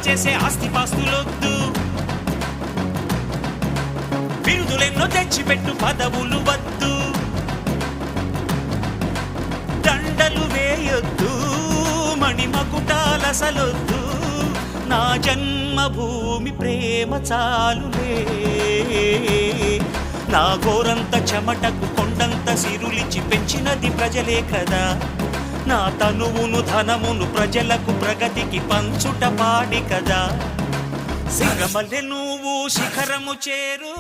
చేసే ఆస్తిపాస్తులొద్దు, బిరుదులెన్నో తెచ్చిపెట్టు పదవులు వద్దు, దండలు వేయొద్దు, మణిమకుటాలసలొద్దు, నా జన్మభూమి ప్రేమ చాలులే. నా గోరంత చెమటకు కొండంత సిరులిచి పెంచినది ప్రజలే కదా, నా తనువును ధనమును ప్రజలకు ప్రగతికి పంచుట పాడి కదా. సిగమల్లె నువ్వు శిఖరము చేరు.